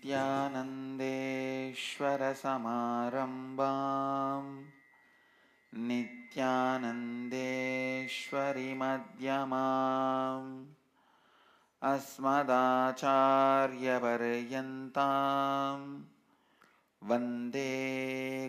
नित्यानन्देश्वरसमारम्भां नित्यानन्देश्वरिमध्यमाम् अस्मदाचार्यपर्यन्तां वन्दे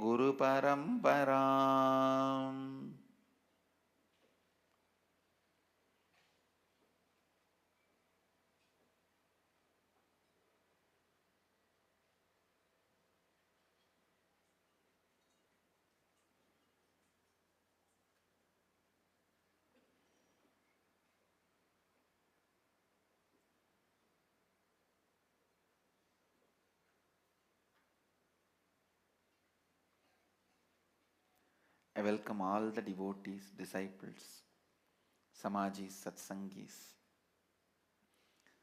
गुरुपरम्पराम्. I welcome all the devotees, disciples, Samajis, Satsangis,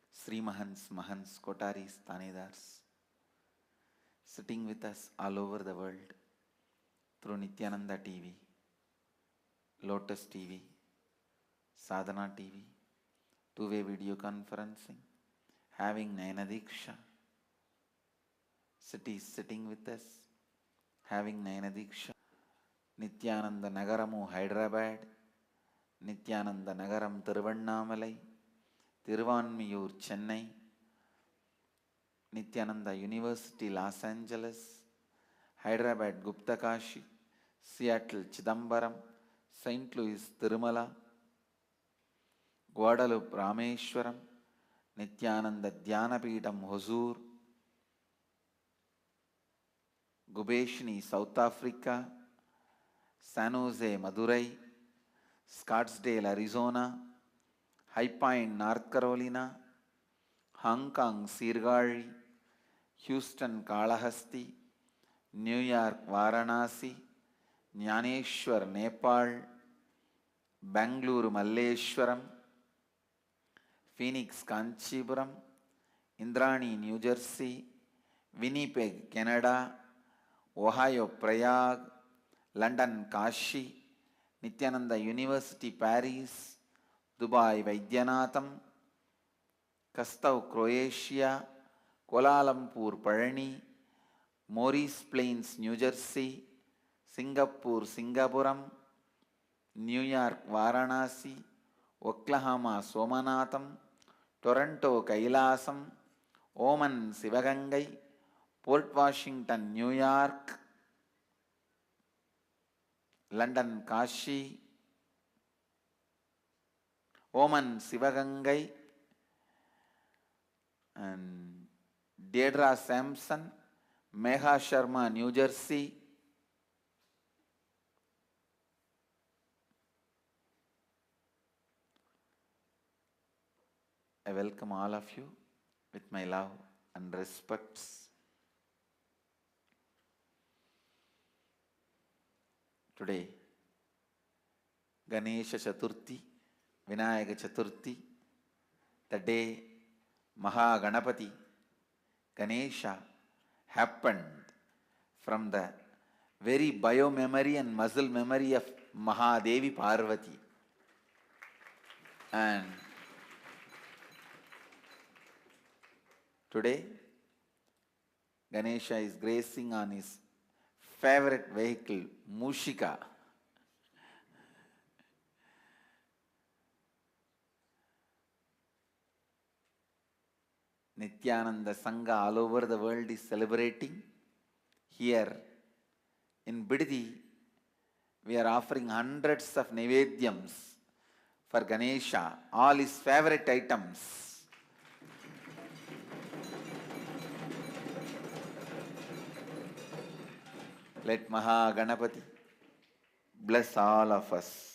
Sri Mahans, Mahans, Kotaris, Tanedars, sitting with us all over the world through Nithyananda TV, Lotus TV, Sadhana TV, two-way video conferencing, having Nayana Diksha, cities sitting with us, having Nayana Diksha, Nithyananda Nagaramu Hyderabad, Nithyananda Nagaram Thiruvannamalai, Thiruvanmiyur Chennai, Nithyananda University Los Angeles, Hyderabad Gupta Kashi, Seattle Chidambaram, St. Louis Tirumala, Guadalupe Rameshwaram, Nithyananda Dhyanapidam Hosur, Gubeshni South Africa, San Jose Madurai, Scottsdale Arizona, High Point North Carolina, Hong Kong Sirgari, Houston Kalahasti, New York Varanasi, Jnaneshwar Nepal, Bangalore Malleshwaram, Phoenix Kanchipuram, Indrani New Jersey, Winnipeg Canada, Ohio Prayag, London Kashi, Nithyananda University Paris, Dubai Vaidyanatham, Kastau Croatia, Kuala Lumpur Parani, Morris Plains New Jersey, Singapore Singapuram, New York Varanasi, Oklahoma Somanatham, Toronto Kailasam, Oman Sivagangai, Port Washington New York, London Kashi, Oman Sivagangai, and Deirdre Sampson, Megha Sharma, New Jersey, I welcome all of you with my love and respects. Today, Ganesha Chaturthi, Vinayaka Chaturthi, the day Mahaganapati, Ganesha happened from the very bio-memory and muscle memory of Mahadevi Parvati. And today, Ganesha is gracing on his favorite vehicle, Mushika. Nithyananda Sangha all over the world is celebrating. Here in Bididi, we are offering hundreds of Naivedyams for Ganesha, all his favorite items. Let Mahaganapati bless all of us.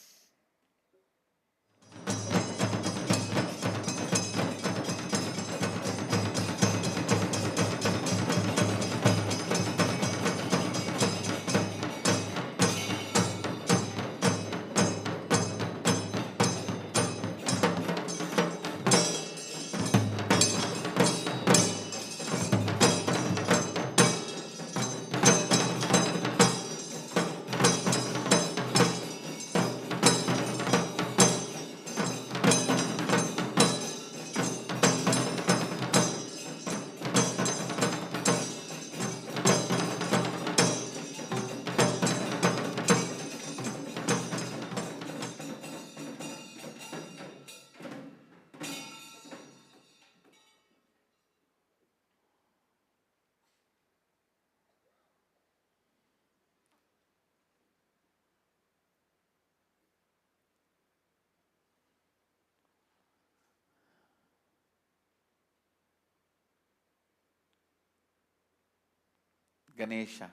Ganesha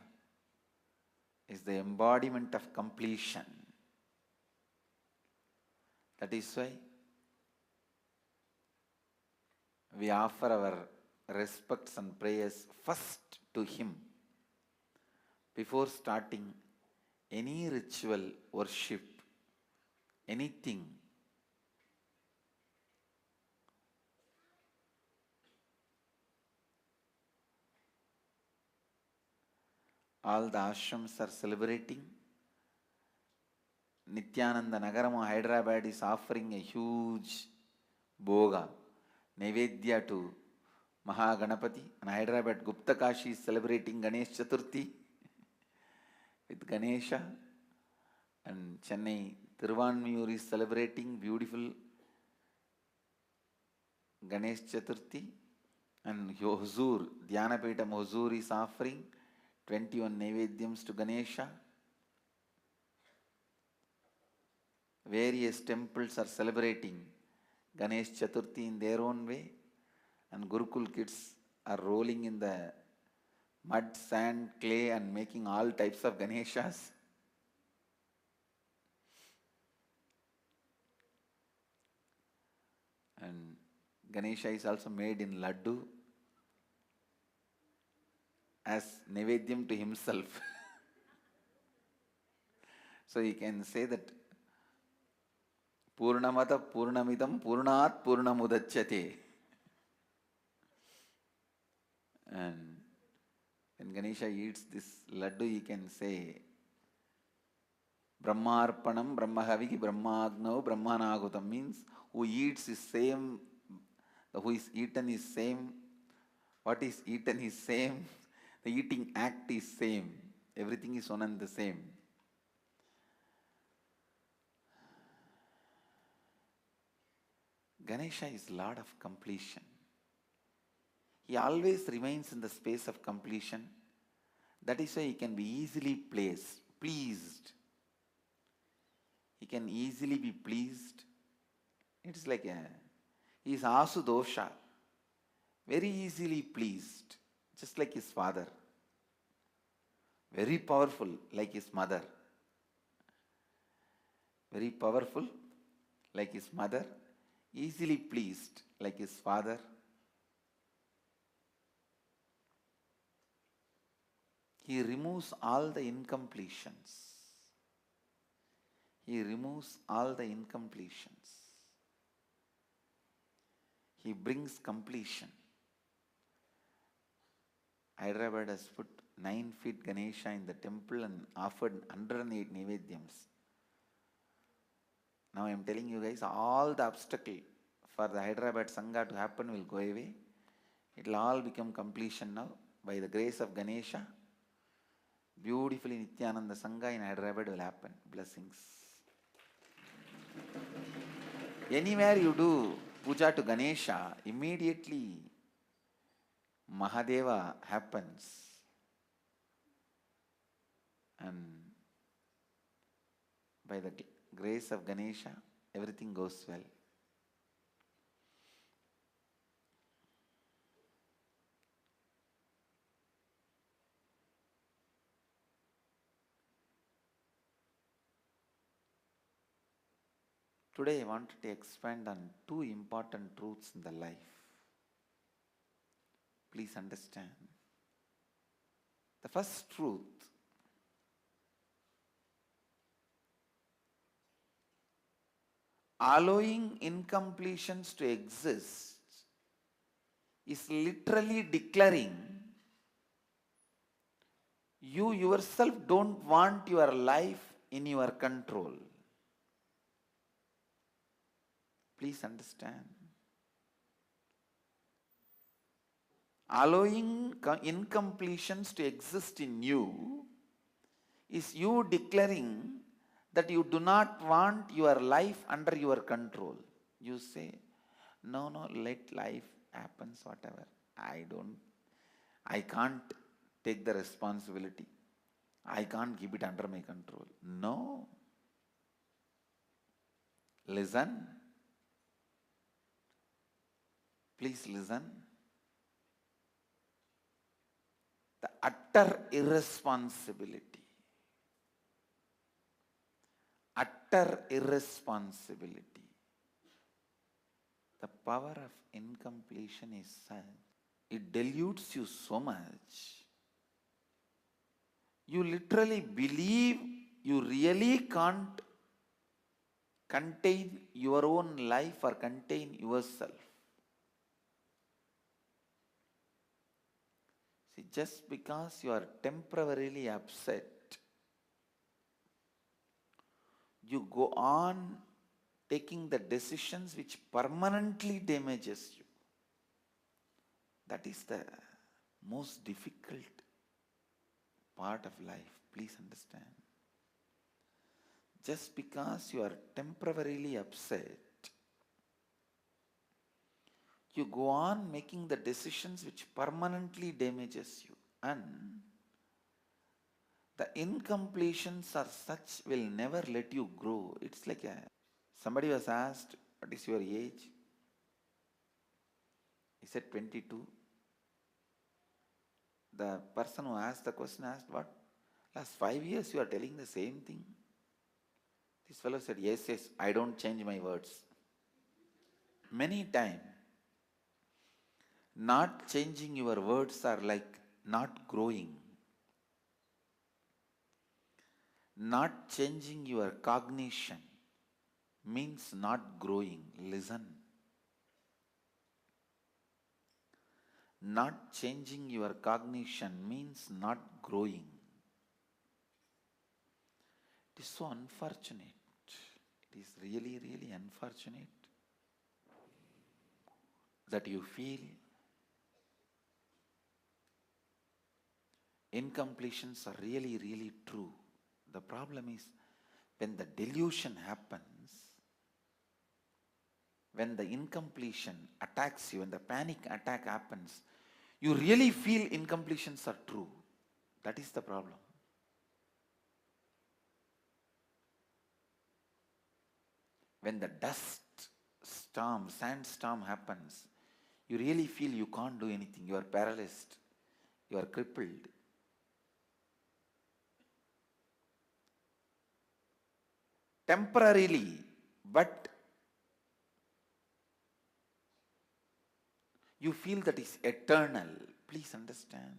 is the embodiment of completion. That is why we offer our respects and prayers first to him before starting any ritual, worship, anything. All the ashrams are celebrating. Nithyananda Nagaram, Hyderabad is offering a huge boga, Naivedya to Mahaganapati, and Hyderabad Gupta Kashi is celebrating Ganesh Chaturthi with Ganesha, and Chennai Tiruvanmiyur is celebrating beautiful Ganesh Chaturthi, and Hosur, Dhyanapeetham Hosur is offering 21 Naivedyams to Ganesha. Various temples are celebrating Ganesh Chaturthi in their own way, and Gurukul kids are rolling in the mud, sand, clay and making all types of Ganeshas. And Ganesha is also made in laddu as Naivedyam to himself. So you can say that Purnamata Purnamidam Purnat Purnamudachyate. And when Ganesha eats this laddu, you can say Brahmarpanam Brahmahaviki Brahmagno Brahmanagutam, means who eats is same, who is eaten is same, what is eaten is same, the eating act is same, everything is one and the same. Ganesha is Lord of completion. He always remains in the space of completion. That is why he can be easily pleased. He can easily be pleased. It is like he is Asudosha, very easily pleased, just like his father. Very powerful, like his mother. Very powerful, like his mother. Easily pleased, like his father. He removes all the incompletions. He removes all the incompletions. He brings completion. Hyderabad has put 9 feet Ganesha in the temple and offered 108 Naivedyams. Now I am telling you guys, all the obstacle for the Hyderabad Sangha to happen will go away. It will all become completion now by the grace of Ganesha. Beautifully Nithyananda Sangha in Hyderabad will happen. Blessings. Anywhere you do puja to Ganesha, immediately Mahadeva happens. And by the grace of Ganesha, everything goes well. Today I wanted to expand on 2 important truths in the life. Please understand. The first truth: allowing incompletions to exist is literally declaring you yourself don't want your life in your control. Please understand. Allowing incompletions to exist in you is you declaring that you do not want your life under your control. You say, no, let life happen, whatever. I can't take the responsibility. I can't keep it under my control. No. Listen. Please listen. The utter irresponsibility. Utter irresponsibility. The power of incompletion is such, it dilutes you so much. You literally believe you really can't contain your own life or contain yourself. See, just because you are temporarily upset, you go on taking the decisions which permanently damages you. That is the most difficult part of life. Please understand. Just because you are temporarily upset, you go on making the decisions which permanently damages you, and the incompletions are such will never let you grow. It's like somebody was asked, what is your age? He said 22. The person who asked the question asked, what? Last 5 years you are telling the same thing? This fellow said, yes, I don't change my words. Many times, not changing your words are like not growing. Not changing your cognition means not growing. Listen. Not changing your cognition means not growing. It is so unfortunate. It is really, really unfortunate that you feel incompletions are really, really true. The problem is when the delusion happens, when the incompletion attacks you, when the panic attack happens, you really feel incompletions are true. That is the problem. When the dust storm, sandstorm happens, you really feel you can't do anything. You are paralyzed. You are crippled. Temporarily, but you feel that is eternal. Please understand.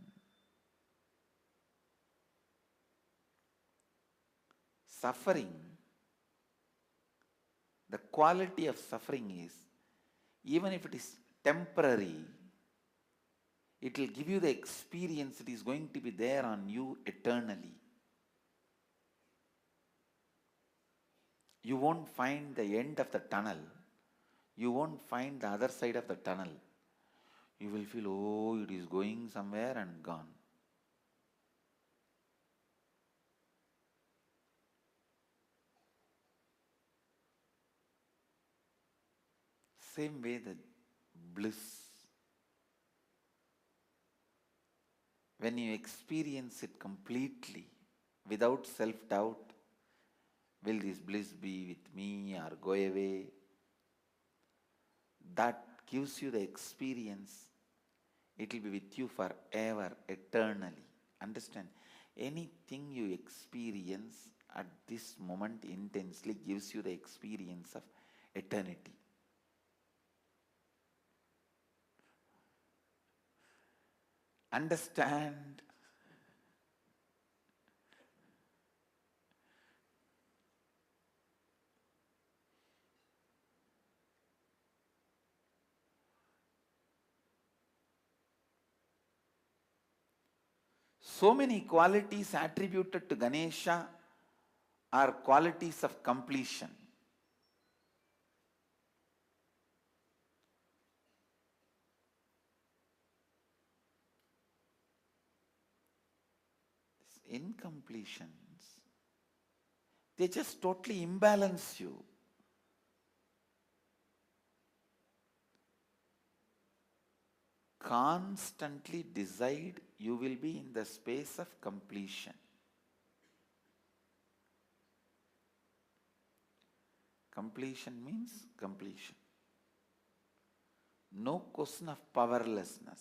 Suffering, the quality of suffering is, even if it is temporary, it will give you the experience that is going to be there on you eternally. You won't find the end of the tunnel. You won't find the other side of the tunnel. You will feel, oh, it is going somewhere and gone. Same way the bliss. When you experience it completely, without self-doubt, will this bliss be with me or go away? That gives you the experience. It will be with you forever, eternally. Understand? Anything you experience at this moment intensely gives you the experience of eternity. Understand? So many qualities attributed to Ganesha are qualities of completion. These incompletions, they just totally imbalance you. Constantly decide you will be in the space of completion. Completion means completion. No question of powerlessness.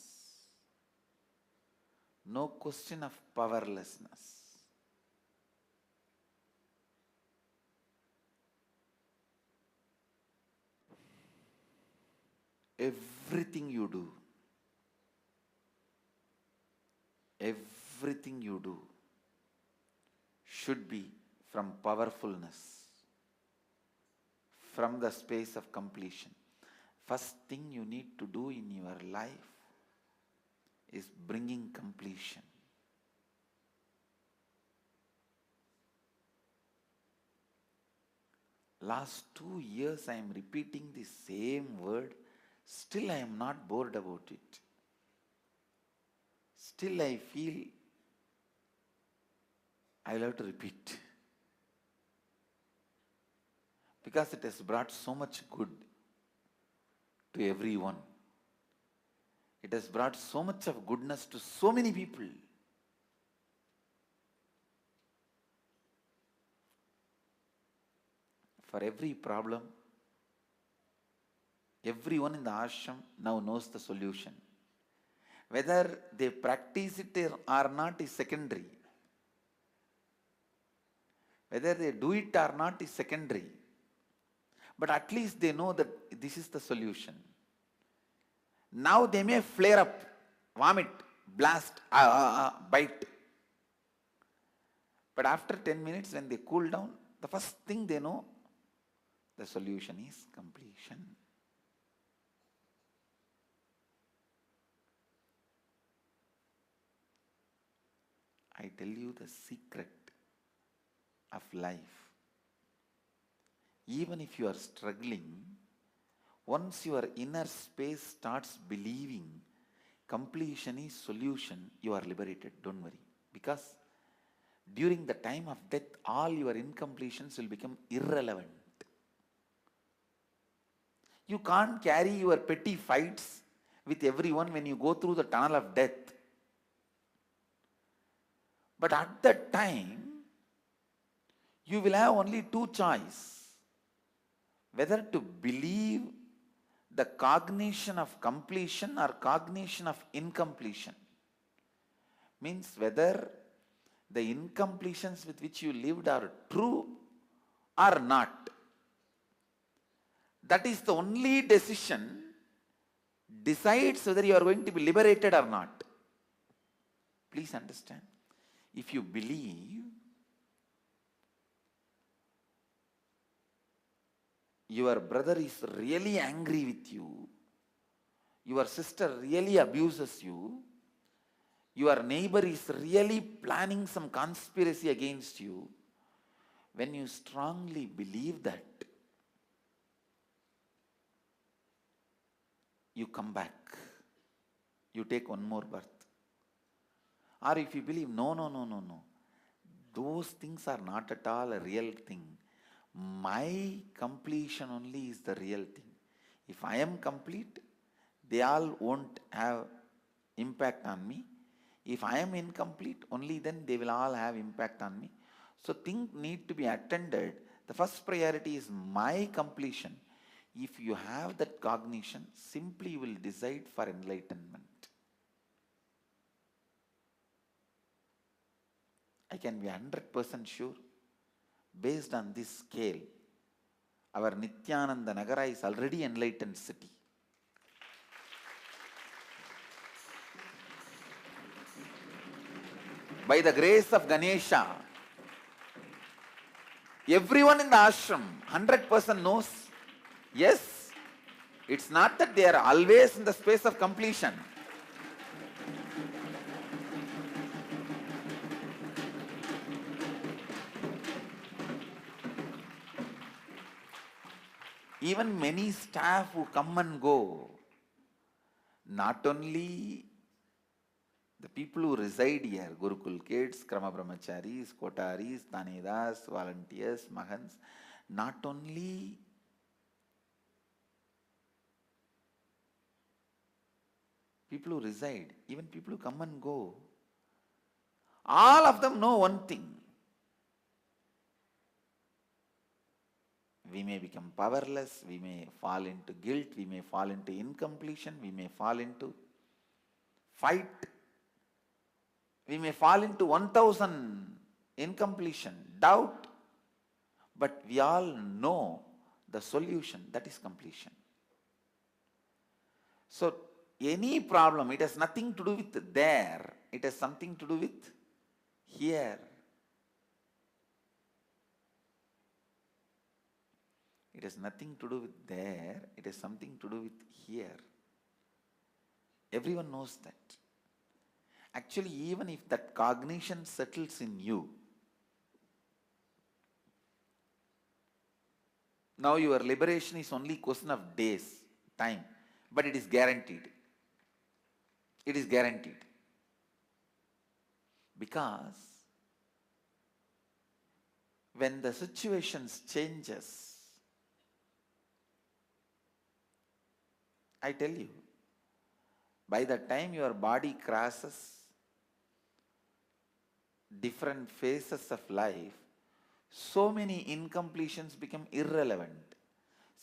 No question of powerlessness. Everything you do should be from powerfulness, from the space of completion. First thing you need to do in your life is bringing completion. Last 2 years I am repeating the same word. Still I am not bored about it. Still I feel I love to repeat. Because it has brought so much good to everyone. It has brought so much of goodness to so many people. For every problem, everyone in the ashram now knows the solution. Whether they practice it or not is secondary. Whether they do it or not is secondary. But at least they know that this is the solution. Now they may flare up, vomit, blast, bite. But after 10 minutes when they cool down, the first thing they know, the solution is completion. I tell you the secret of life. Even if you are struggling, once your inner space starts believing completion is solution, you are liberated. Don't worry. Because during the time of death, all your incompletions will become irrelevant. You can't carry your petty fights with everyone when you go through the tunnel of death. But at that time, you will have only two choices. Whether to believe the cognition of completion or cognition of incompletion. Means whether the incompletions with which you lived are true or not. That is the only decision decides whether you are going to be liberated or not. Please understand. If you believe your brother is really angry with you, your sister really abuses you, your neighbor is really planning some conspiracy against you, when you strongly believe that, you come back. You take one more birth. Or if you believe, no, those things are not at all a real thing. My completion only is the real thing. If I am complete, they all won't have impact on me. If I am incomplete, only then they will all have impact on me. So things need to be attended. The first priority is my completion. If you have that cognition, simply you will decide for enlightenment. I can be 100% sure, based on this scale, our Nithyananda Nagara is already enlightened city. By the grace of Ganesha, everyone in the ashram 100% knows, yes, it's not that they are always in the space of completion. Even many staff who come and go, not only the people who reside here, Gurukul kids, Krama Brahmacharis, Kotaris, Tanedas, volunteers, Mahans, not only people who reside, even people who come and go, all of them know one thing. We may become powerless, we may fall into guilt, we may fall into incompletion, we may fall into fight. We may fall into 1000 incompletion, doubt, but we all know the solution, that is completion. So any problem, it has nothing to do with there, it has something to do with here. It has nothing to do with there, it has something to do with here. Everyone knows that. Actually, even if that cognition settles in you, now your liberation is only question of days, time, but it is guaranteed. It is guaranteed. Because when the situations changes, I tell you, by the time your body crosses different phases of life, so many incompletions become irrelevant.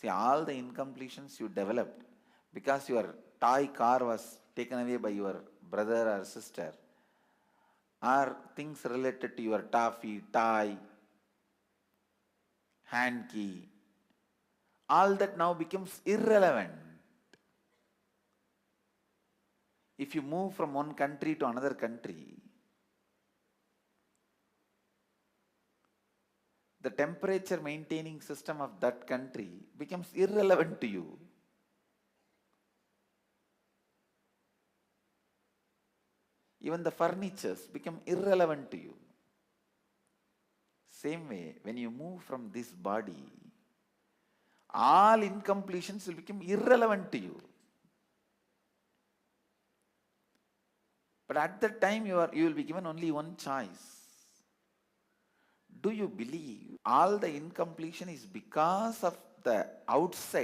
See, all the incompletions you developed because your toy car was taken away by your brother or sister, or things related to your toffee, toy, hand key, all that now becomes irrelevant. If you move from one country to another country, the temperature maintaining system of that country becomes irrelevant to you. Even the furnitures become irrelevant to you. Same way, when you move from this body, all incompletions will become irrelevant to you. But at that time, you will be given only one choice. Do you believe all the incompletion is because of the outside